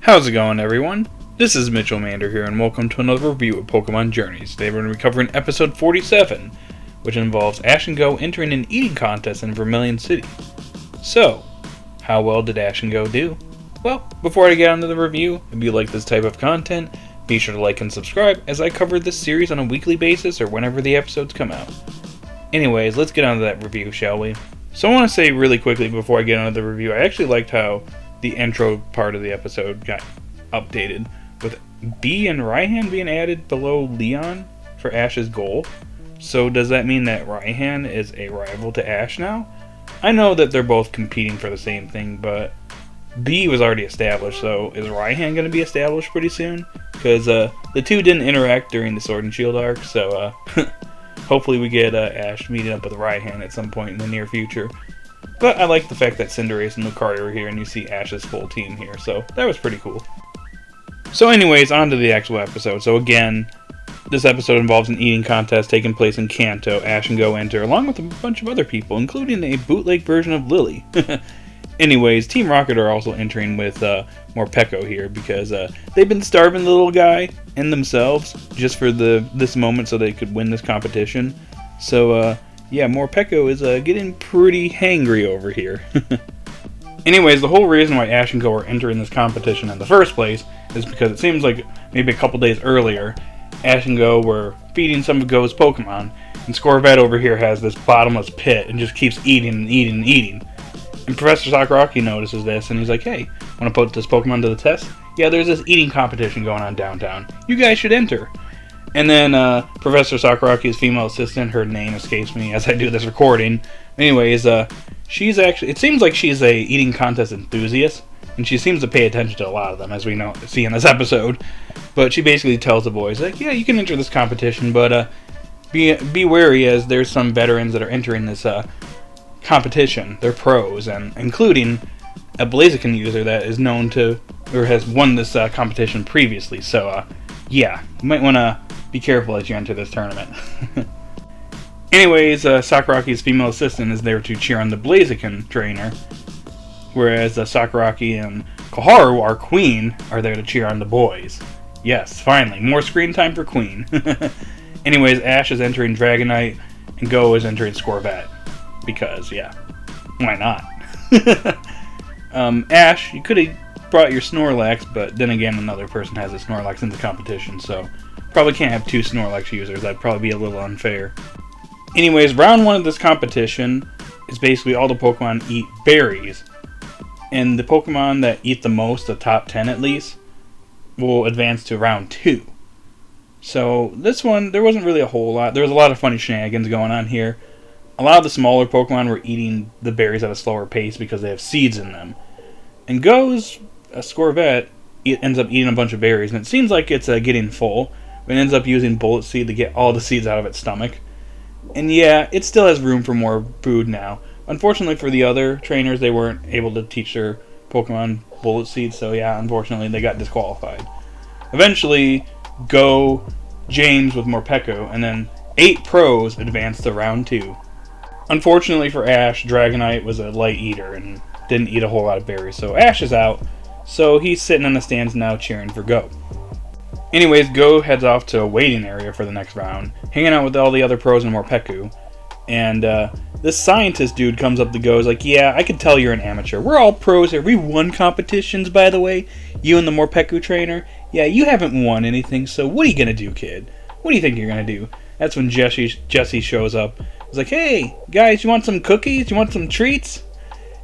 How's it going, everyone? This is Mitchell Mander here, and welcome to another review of Pokemon Journeys. Today we're going to be covering episode 47, which involves Ash and Go entering an eating contest in Vermilion City. So, how well did Ash and Go do? Well, before I get on to the review, if you like this type of content, be sure to like and subscribe as I cover this series on a weekly basis or whenever the episodes come out. Anyways, let's get on to that review, shall we? So I want to say really quickly before I get on to the review, I actually liked how the intro part of the episode got updated with Bee and Raihan being added below Leon for Ash's goal. So does that mean that Raihan is a rival to Ash now? I know that they're both competing for the same thing, but Bee was already established, so is Raihan going to be established pretty soon? Because the two didn't interact during the Sword and Shield arc, so hopefully we get Ash meeting up with Raihan at some point in the near future. But I like the fact that Cinderace and Lucario are here and you see Ash's full team here, so that was pretty cool. So anyways, on to the actual episode. So again, this episode involves an eating contest taking place in Kanto. Ash and Go enter, along with a bunch of other people, including a bootleg version of Lily. Anyways, Team Rocket are also entering with Morpeko here, because they've been starving the little guy and themselves just for this moment so they could win this competition. So, yeah, Morpeko is getting pretty hangry over here. Anyways, the whole reason why Ash and Go are entering this competition in the first place is because it seems like maybe a couple days earlier, Ash and Go were feeding some of Go's Pokemon, and Scorvat over here has this bottomless pit and just keeps eating and eating and eating. And Professor Sakuragi notices this, and he's like, hey, want to put this Pokemon to the test? Yeah, there's this eating competition going on downtown. You guys should enter. And then Professor Sakuragi's female assistant, her name escapes me as I do this recording. Anyways, she's actually, it seems like she's a eating contest enthusiast, and she seems to pay attention to a lot of them, as we see in this episode. But she basically tells the boys, like, yeah, you can enter this competition, but be wary, as there's some veterans that are entering this competition. They're pros, and including a Blaziken user that is known to, or has won this competition previously. So, yeah, you might want to be careful as you enter this tournament. Anyways, Sakuragi's female assistant is there to cheer on the Blaziken trainer, whereas Sakuragi and Koharu, our queen, are there to cheer on the boys. Yes, finally, more screen time for Queen. Anyways, Ash is entering Dragonite, and Go is entering Scorvat. Because, yeah, why not? Ash, you could have brought your Snorlax, but then again, another person has a Snorlax in the competition, so probably can't have two Snorlax users. That'd probably be a little unfair. Anyways, round one of this competition is basically all the Pokemon eat berries, and the Pokemon that eat the most, the top 10 at least, will advance to round 2. So this one, there wasn't really a whole lot. There was a lot of funny shenanigans going on here. A lot of the smaller Pokemon were eating the berries at a slower pace because they have seeds in them. And Go's Scorvat ends up eating a bunch of berries, and it seems like it's getting full, but it ends up using Bullet Seed to get all the seeds out of its stomach. And yeah, it still has room for more food now. Unfortunately for the other trainers, they weren't able to teach their Pokemon Bullet Seed, so yeah, unfortunately they got disqualified. Eventually, Go, James with Morpeko, and then 8 pros advanced to round 2. Unfortunately for Ash, Dragonite was a light eater and didn't eat a whole lot of berries, so Ash is out, so he's sitting in the stands now cheering for Go. Anyways, Go heads off to a waiting area for the next round, hanging out with all the other pros in Morpeko, and this scientist dude comes up to Go, is like, yeah, I can tell you're an amateur. We're all pros here. We won competitions, by the way. You and the Morpeko trainer. Yeah, you haven't won anything, so what are you going to do, kid? What do you think you're going to do? That's when Jesse shows up. He's like, hey, guys, you want some cookies? You want some treats?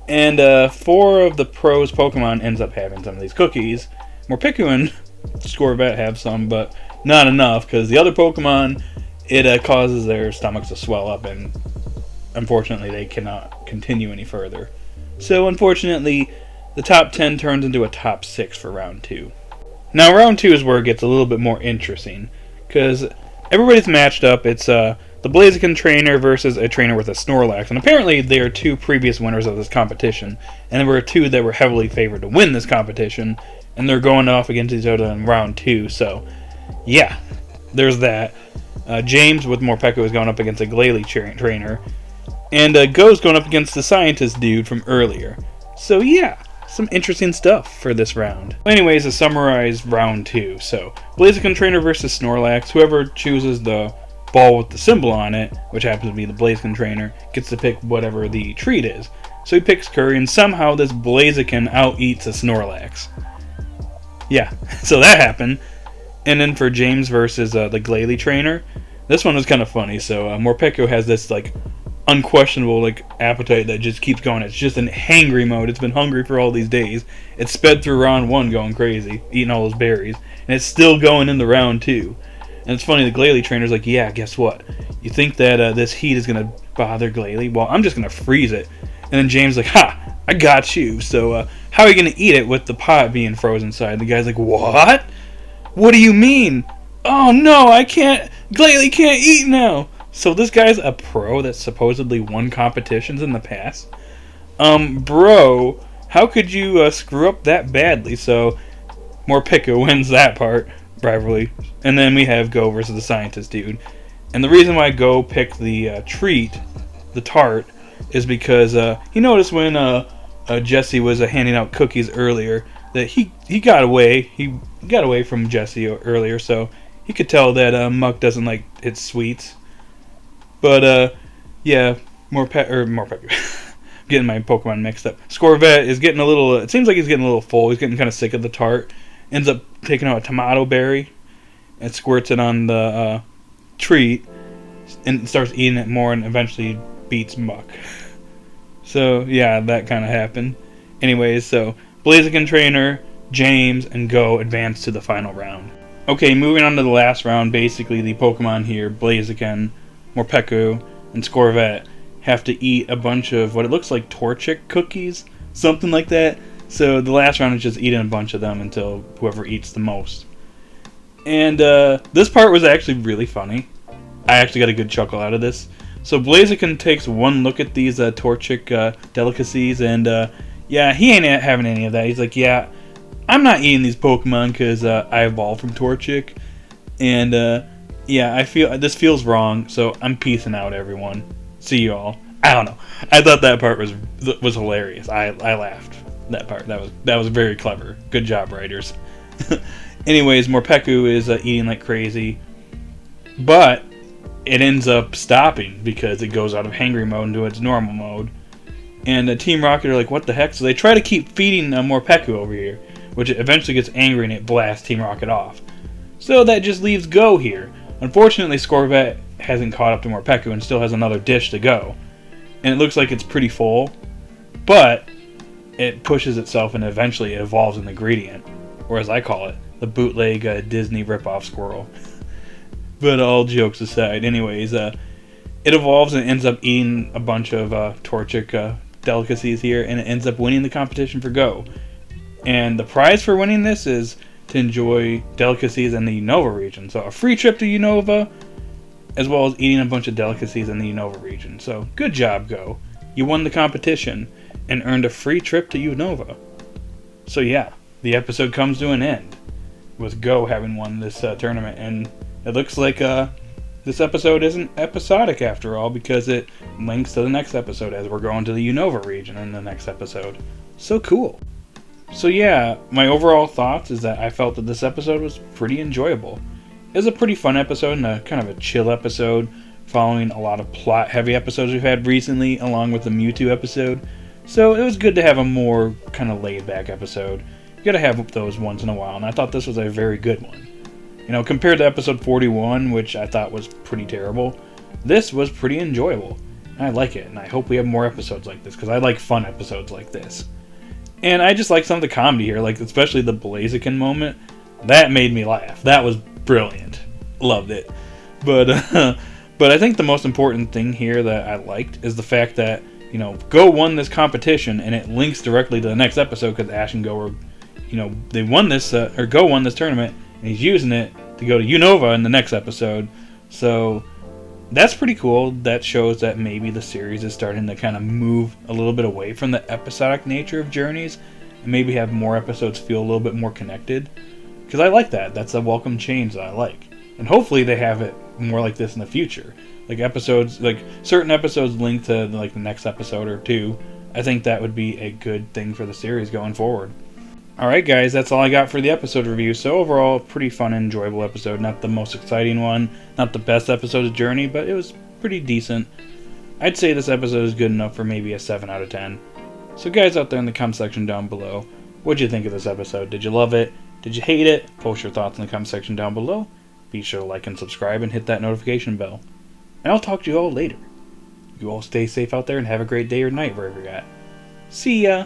And 4 of the pros' Pokemon ends up having some of these cookies. Morpeko and Scorvat have some, but not enough, because the other Pokemon, it causes their stomachs to swell up, and unfortunately they cannot continue any further. So unfortunately, the top 10 turns into a top 6 for round 2. Now round 2 is where it gets a little bit more interesting, because everybody's matched up. It's the Blaziken trainer versus a trainer with a Snorlax, and apparently there are 2 previous winners of this competition, and there were 2 that were heavily favored to win this competition, and they're going off against each other in round 2, so yeah, there's that. James with Morpeko is going up against a Glalie trainer, and Go's going up against the scientist dude from earlier. So yeah, some interesting stuff for this round. Anyways, to summarize round 2. So, Blaziken Trainer versus Snorlax. Whoever chooses the ball with the symbol on it, which happens to be the Blaziken Trainer, gets to pick whatever the treat is. So he picks curry, and somehow this Blaziken out-eats a Snorlax. Yeah, so that happened. And then for James versus the Glalie Trainer, this one was kind of funny. So Morpeko has this like unquestionable like appetite that just keeps going. It's just in hangry mode. It's been hungry for all these days. It's sped through round 1 going crazy, eating all those berries, and it's still going into round 2. And it's funny, the Glalie Trainer's like, yeah, guess what? You think that this heat is going to bother Glalie? Well, I'm just going to freeze it. And then James like, ha, I got you. So how are you going to eat it with the pot being frozen inside? The guy's like, what? What do you mean? Oh no, I can't. Glalie can't eat now. So this guy's a pro that supposedly won competitions in the past. Bro, how could you screw up that badly? So Morpeko wins that part, rivalry. And then we have Go versus the Scientist Dude. And the reason why Go picked the treat, the tart, is because he noticed when Jesse was handing out cookies earlier that he got away. He got away from Jesse earlier, so he could tell that Muck doesn't like its sweets. But yeah, Morpeko. Getting my Pokemon mixed up. Scorvet is getting a little. It seems like he's getting a little full. He's getting kind of sick of the tart. Ends up taking out a tomato berry and squirts it on the treat and starts eating it more, and eventually beats Muck. So yeah, that kind of happened. Anyways, so Blaziken Trainer, James, and Go advance to the final round. Okay, moving on to the last round. Basically, the Pokemon here, Blaziken, Morpeko, and Scorvet, have to eat a bunch of what it looks like Torchic cookies, something like that. So the last round is just eating a bunch of them until whoever eats the most. And this part was actually really funny. I actually got a good chuckle out of this. So Blaziken takes one look at these Torchic delicacies, and yeah, he ain't having any of that. He's like, yeah, I'm not eating these Pokemon because I evolved from Torchic, and yeah, I feel this feels wrong. So I'm peacing out, everyone. See you all. I don't know. I thought that part was hilarious. I laughed. That part. That was very clever. Good job, writers. Anyways, Morpeko is eating like crazy, but it ends up stopping because it goes out of hangry mode into its normal mode. And Team Rocket are like, what the heck? So they try to keep feeding Morpeko over here, which eventually gets angry and it blasts Team Rocket off. So that just leaves Go here. Unfortunately, Scorvet hasn't caught up to Morpeko and still has another dish to go. And it looks like it's pretty full, but it pushes itself and eventually it evolves an ingredient, or as I call it, the bootleg Disney ripoff squirrel. But all jokes aside, anyways, it evolves and ends up eating a bunch of Torchic delicacies here, and it ends up winning the competition for Go. And the prize for winning this is to enjoy delicacies in the Unova region. So a free trip to Unova, as well as eating a bunch of delicacies in the Unova region. So good job, Go. You won the competition and earned a free trip to Unova. So yeah, the episode comes to an end with Go having won this tournament, and it looks like this episode isn't episodic after all, because it links to the next episode as we're going to the Unova region in the next episode. So cool. So yeah, my overall thoughts is that I felt that this episode was pretty enjoyable. It was a pretty fun episode and a kind of a chill episode, following a lot of plot-heavy episodes we've had recently, along with the Mewtwo episode. So it was good to have a more kind of laid-back episode. You gotta have those once in a while, and I thought this was a very good one. You know, compared to episode 41, which I thought was pretty terrible, this was pretty enjoyable. And I like it, and I hope we have more episodes like this, because I like fun episodes like this. And I just like some of the comedy here, like especially the Blaziken moment. That made me laugh. That was brilliant. Loved it. But I think the most important thing here that I liked is the fact that, you know, Go won this competition, and it links directly to the next episode, because Ash and Go are, you know, they won this, or Go won this tournament, and he's using it to go to Unova in the next episode. So that's pretty cool. That shows that maybe the series is starting to kind of move a little bit away from the episodic nature of Journeys, and maybe have more episodes feel a little bit more connected. Because I like that. That's a welcome change that I like. And hopefully they have it more like this in the future. Like episodes, like certain episodes linked to like the next episode or two, I think that would be a good thing for the series going forward. Alright guys, that's all I got for the episode review. So overall, a pretty fun and enjoyable episode. Not the most exciting one, not the best episode of Journey, but it was pretty decent. I'd say this episode is good enough for maybe a 7 out of 10. So guys out there in the comment section down below, what'd you think of this episode? Did you love it? Did you hate it? Post your thoughts in the comment section down below. Be sure to like and subscribe and hit that notification bell. And I'll talk to you all later. You all stay safe out there and have a great day or night wherever you're at. See ya!